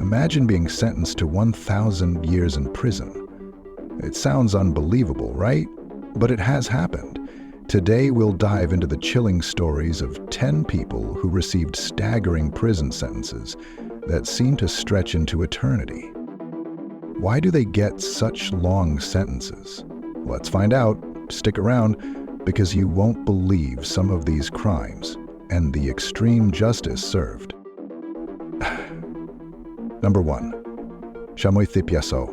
Imagine being sentenced to 1,000 years in prison. It sounds unbelievable, right? But it has happened. Today we'll dive into the chilling stories of 10 people who received staggering prison sentences that seem to stretch into eternity. Why do they get such long sentences? Let's find out. Stick around, because you won't believe some of these crimes and the extreme justice served. Number 1. Chamoy Thipyaso.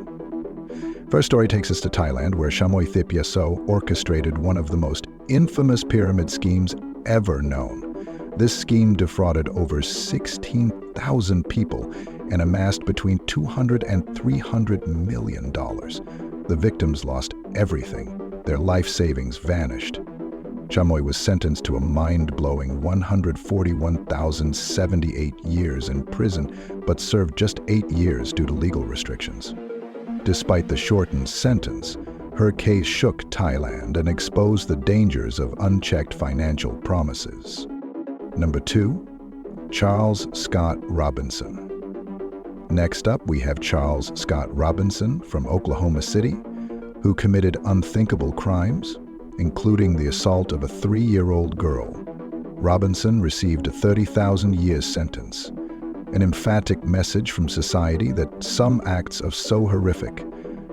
First story takes us to Thailand, where Chamoy Thipyaso orchestrated one of the most infamous pyramid schemes ever known. This scheme defrauded over 16,000 people and amassed between $200 and $300 million. The victims lost everything. Their life savings vanished. Chamoy was sentenced to a mind-blowing 141,078 years in prison, but served just 8 years due to legal restrictions. Despite the shortened sentence, her case shook Thailand and exposed the dangers of unchecked financial promises. Number 2. Charles Scott Robinson. Next up, we have Charles Scott Robinson from Oklahoma City, who committed unthinkable crimes, including the assault of a 3-year-old girl. Robinson received a 30,000-year sentence, an emphatic message from society that some acts are so horrific,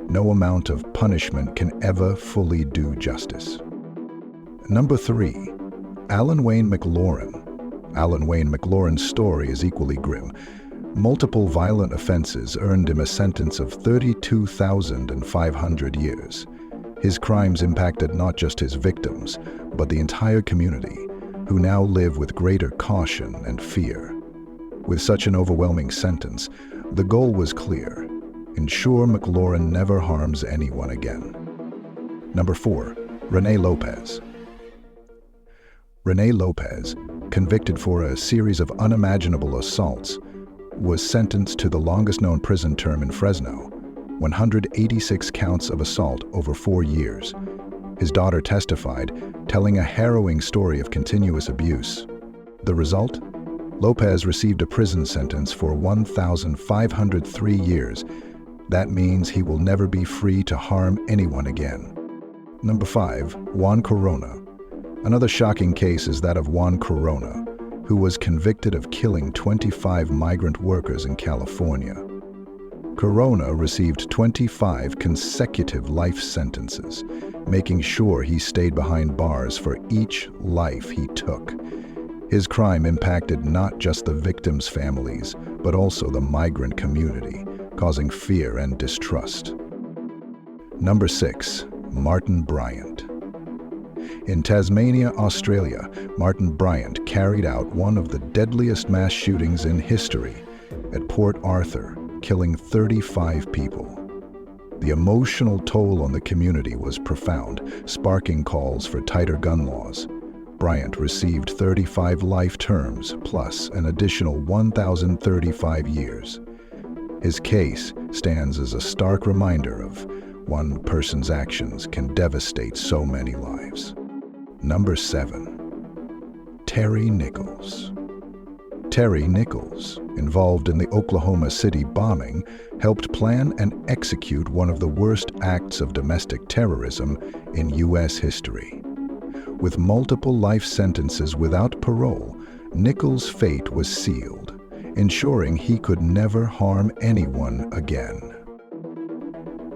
no amount of punishment can ever fully do justice. Number 3. Alan Wayne McLaurin. Alan Wayne McLaurin's story is equally grim. Multiple violent offenses earned him a sentence of 32,500 years. His crimes impacted not just his victims, but the entire community, who now live with greater caution and fear. With such an overwhelming sentence, the goal was clear: ensure McLaurin never harms anyone again. Number 4. Rene Lopez. Rene Lopez, convicted for a series of unimaginable assaults, was sentenced to the longest-known prison term in Fresno, 186 counts of assault over 4 years. His daughter testified, telling a harrowing story of continuous abuse. The result? Lopez received a prison sentence for 1,503 years. That means he will never be free to harm anyone again. Number 5. Juan Corona. Another shocking case is that of Juan Corona, who was convicted of killing 25 migrant workers in California. Corona received 25 consecutive life sentences, making sure he stayed behind bars for each life he took. His crime impacted not just the victims' families, but also the migrant community, causing fear and distrust. Number 6. Martin Bryant. In Tasmania, Australia, Martin Bryant carried out one of the deadliest mass shootings in history at Port Arthur, killing 35 people. The emotional toll on the community was profound, sparking calls for tighter gun laws. Bryant received 35 life terms, plus an additional 1,035 years. His case stands as a stark reminder of one person's actions can devastate so many lives. Number 7. Terry Nichols. Terry Nichols, involved in the Oklahoma City bombing, helped plan and execute one of the worst acts of domestic terrorism in U.S. history. With multiple life sentences without parole, Nichols' fate was sealed, ensuring he could never harm anyone again.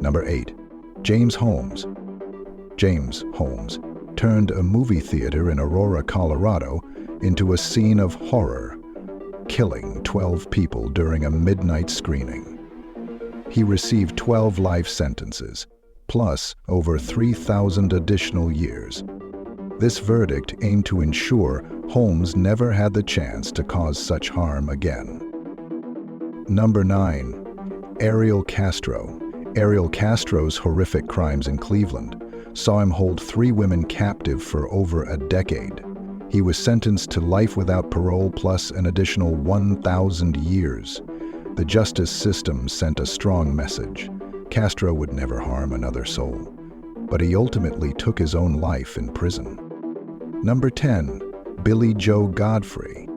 Number 8. James Holmes. James Holmes turned a movie theater in Aurora, Colorado, into a scene of horror, killing 12 people during a midnight screening. He received 12 life sentences, plus over 3,000 additional years. This verdict aimed to ensure Holmes never had the chance to cause such harm again. Number 9. Ariel Castro. Ariel Castro's horrific crimes in Cleveland saw him hold 3 women captive for over a decade. He was sentenced to life without parole plus an additional 1,000 years. The justice system sent a strong message. Castro would never harm another soul, but he ultimately took his own life in prison. Number 10. Billy Joe Godfrey.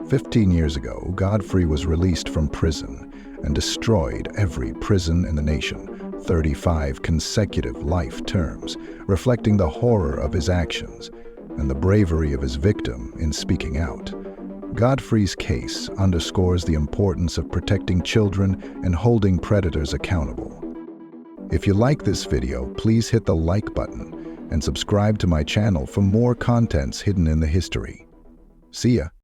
15 years ago, Godfrey was released from prison and destroyed every prison in the nation, 35 consecutive life terms, reflecting the horror of his actions and the bravery of his victim in speaking out. Godfrey's case underscores the importance of protecting children and holding predators accountable. If you like this video, please hit the like button and subscribe to my channel for more contents hidden in the history. See ya!